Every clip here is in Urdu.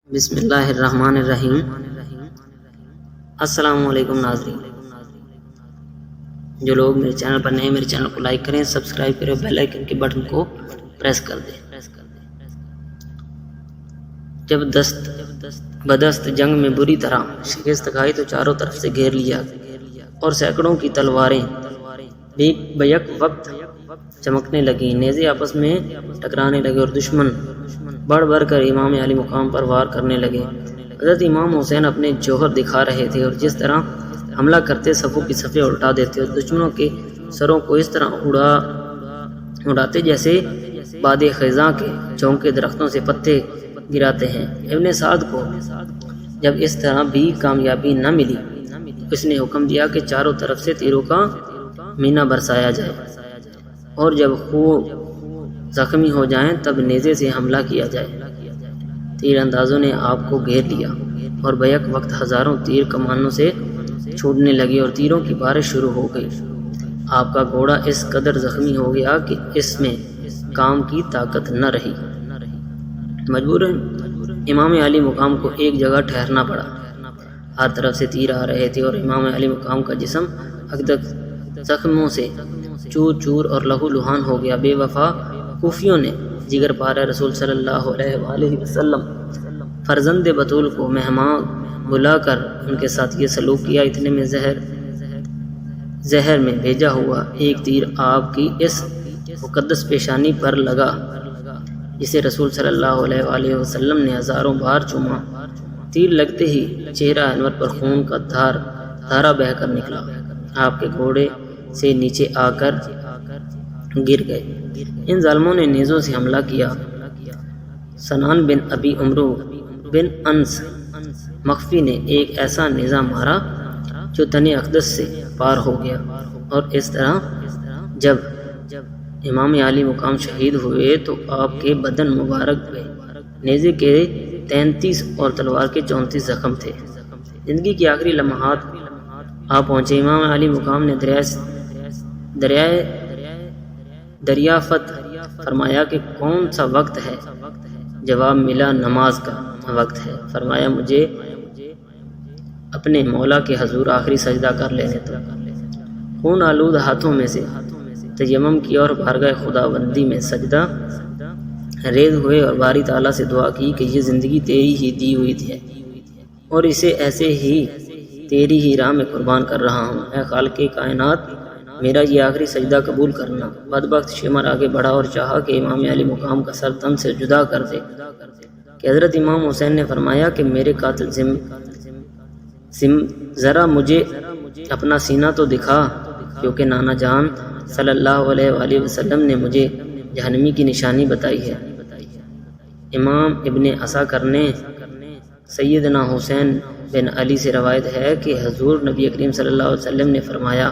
بسم اللہ الرحمن الرحیم۔ السلام علیکم ناظرین، جو لوگ میرے چینل پر نئے میرے چینل کو لائک کریں، سبسکرائب کریں، بیل آئیکن کے بٹن کو پریس کر دیں۔ جب بدست جنگ میں بری طرح شکست کھائی تو چاروں طرف سے گھیر لیا اور سینکڑوں کی تلواریں بھی بیک وقت چمکنے لگیں، نیزے آپس میں ٹکرانے لگے اور دشمن بڑھ بڑھ کر امام علی مقام پر وار کرنے لگے۔ حضرت امام حسین اپنے جوہر دکھا رہے تھے اور جس طرح حملہ کرتے صفوں کی صفیں الٹا دیتے اور دشمنوں کے سروں کو اس طرح اڑاتے جیسے باد خزاں کے چونکے درختوں سے پتے گراتے ہیں۔ ابن سعد کو جب اس طرح بھی کامیابی نہ ملی، اس نے حکم دیا کہ چاروں طرف سے تیروں کا مینہ برسایا جائے اور جب خوب زخمی ہو جائیں تب نیزے سے حملہ کیا جائے۔ تیر اندازوں نے آپ کو گھیر لیا اور بیک وقت ہزاروں تیر کمانوں سے چھوٹنے لگے اور تیروں کی بارش شروع ہو گئی۔ آپ کا گھوڑا اس قدر زخمی ہو گیا کہ اس میں کام کی طاقت نہ رہی۔ مجبوراً امام علی مقام کو ایک جگہ ٹھہرنا پڑا۔ ہر طرف سے تیر آ رہے تھے اور امام علی مقام کا جسم اکدک زخموں سے چور چور اور لہو لہان ہو گیا۔ بے وفا کوفیوں نے جگر پارہ رسول صلی اللہ علیہ وآلہ وسلم فرزند بطول کو مہمان بلا کر ان کے ساتھ یہ سلوک کیا۔ اتنے میں زہر میں بھیجا ہوا ایک تیر آپ کی اس مقدس پیشانی پر لگا جسے رسول صلی اللہ علیہ وآلہ وسلم نے ہزاروں بار چوما۔ تیر لگتے ہی چہرہ انور پر خون کا دھارا بہہ کر نکلا۔ آپ کے گھوڑے سے نیچے آ کر گر گئے۔ ان ظالموں نے نیزوں سے حملہ کیا۔ سنان بن ابی عمرو بن انس مخفی نے ایک ایسا نیزہ مارا جو تن اقدس سے پار ہو گیا، اور اس طرح جب امام علی مقام شہید ہوئے تو آپ کے بدن مبارک پہ نیزے کے 33 اور تلوار کے 34 زخم تھے۔ زندگی کی آخری لمحات آ پہنچے۔ امام علی مقام نے دریافت فرمایا کہ کون سا وقت ہے؟ جواب ملا، نماز کا وقت ہے۔ فرمایا مجھے اپنے مولا کے حضور آخری سجدہ کر لینے دو۔ خون آلود ہاتھوں میں سے تیمم کیا اور بارگاہ خداوندی میں سجدہ ریز ہوئے اور باری تعالیٰ سے دعا کی کہ یہ زندگی تیری ہی دی ہوئی ہے اور اسے ایسے ہی تیری ہی راہ میں قربان کر رہا ہوں۔ اے خالق کائنات، میرا یہ آخری سجدہ قبول کرنا۔ بدبخت شمر آگے بڑھا اور چاہا کہ امام علی مقام کا سر تن سے جدا کر دے کہ حضرت امام حسین نے فرمایا کہ میرے قاتل ذرا مجھے اپنا سینہ تو دکھا، کیونکہ نانا جان صلی اللہ علیہ وآلہ وسلم نے مجھے جہنمی کی نشانی بتائی ہے۔ امام ابن عساکر نے سیدنا حسین بن علی سے روایت ہے کہ حضور نبی کریم صلی اللہ علیہ وسلم نے فرمایا،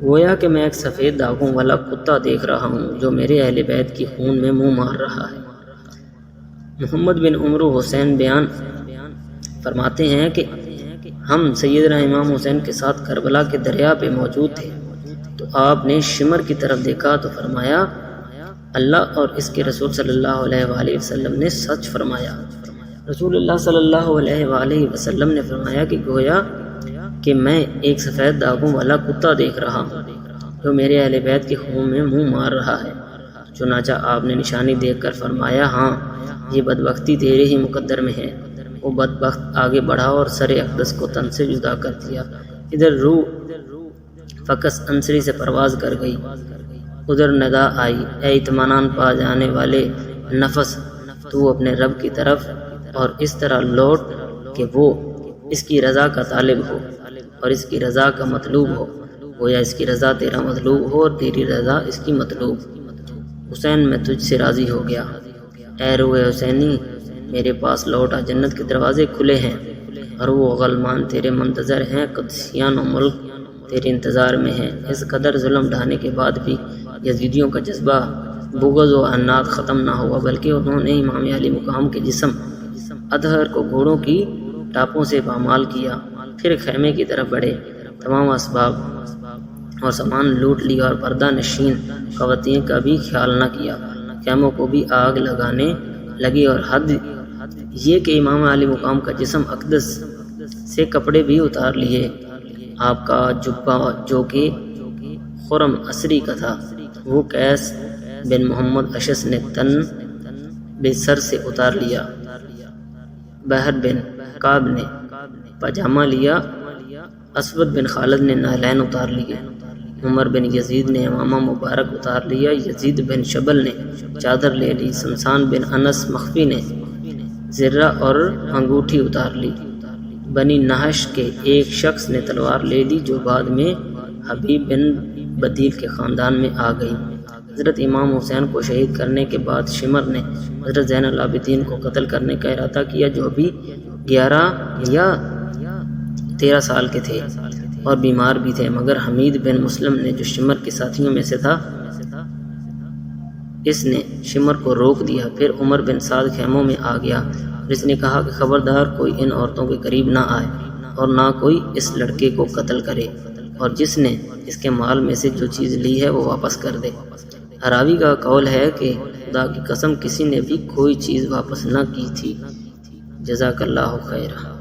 گویا کہ میں ایک سفید داغوں والا کتا دیکھ رہا ہوں جو میرے اہل بیت کی خون میں منہ مار رہا ہے۔ محمد بن عمرو حسین بیان فرماتے ہیں کہ ہم سیدنا امام حسین کے ساتھ کربلا کے دریا پہ موجود تھے تو آپ نے شمر کی طرف دیکھا تو فرمایا، اللہ اور اس کے رسول صلی اللہ علیہ وآلہ وسلم نے سچ فرمایا۔ رسول اللہ صلی اللہ علیہ وآلہ وسلم نے فرمایا کہ گویا کہ میں ایک سفید داغوں والا کتا دیکھ رہا ہوں جو میرے اہل بیت کے خون میں منہ مار رہا ہے۔ چنانچہ آپ نے نشانی دیکھ کر فرمایا، ہاں یہ بدبختی تیرے ہی مقدر میں ہے۔ وہ بدبخت آگے بڑھا اور سر اقدس کو تن سے جدا کر دیا۔ ادھر روح فقس انصری سے پرواز کر گئی، ادھر ندا آئی، اے اطمینان پا جانے والے نفس، تو اپنے رب کی طرف اور اس طرح لوٹ کہ وہ اس کی رضا کا طالب ہو اور اس کی رضا کا مطلوب ہو، گویا اس کی رضا تیرا مطلوب ہو اور تیری رضا اس کی مطلوب۔ حسین میں تجھ سے راضی ہو گیا، اے روح حسینی میرے پاس لوٹا، جنت کے دروازے کھلے ہیں اور وہ غلمان تیرے منتظر ہیں، قدسیان و ملک تیرے انتظار میں ہیں۔ اس قدر ظلم ڈھانے کے بعد بھی یزیدیوں کا جذبہ بغض و عناد ختم نہ ہوا، بلکہ انہوں نے امام علی مقام کے جسم اطہر کو گھوڑوں کی ٹاپوں سے پامال کیا، پھر خیمے کی طرف بڑھے، تمام اسباب اور سامان لوٹ لیا اور پردہ نشین خواتین کا بھی خیال نہ کیا۔ خیموں کو بھی آگ لگانے لگے اور حد یہ کہ امام علی مقام کا جسم اقدس سے کپڑے بھی اتار لیے۔ آپ کا جبہ جو کہ خرم عصری کا تھا وہ قیس بن محمد اشس نے تن بے سر سے اتار لیا۔ بحر بن کعب نے پاجامہ لیا۔ اسود بن خالد نے نعلین اتار لیے۔ عمر بن یزید نے امامہ مبارک اتار لیا۔ یزید بن شبل نے چادر لے لی۔ سمسان بن انس مخفی نے زرہ اور انگوٹھی اتار لی۔ بنی نحش کے ایک شخص نے تلوار لے لی جو بعد میں حبیب بن بدیل کے خاندان میں آ گئی۔ حضرت امام حسین کو شہید کرنے کے بعد شمر نے حضرت زین العابدین کو قتل کرنے کا ارادہ کیا جو ابھی 11 یا 13 سال کے تھے اور بیمار بھی تھے، مگر حمید بن مسلم نے جو شمر کے ساتھیوں میں سے تھا اس نے شمر کو روک دیا۔ پھر عمر بن سعد خیموں میں آ گیا اور اس نے کہا کہ خبردار کوئی ان عورتوں کے قریب نہ آئے اور نہ کوئی اس لڑکے کو قتل کرے، اور جس نے اس کے مال میں سے جو چیز لی ہے وہ واپس کر دے۔ راوی کا قول ہے کہ خدا کی قسم کسی نے بھی کوئی چیز واپس نہ کی تھی۔ جزاک اللہ خیرہ۔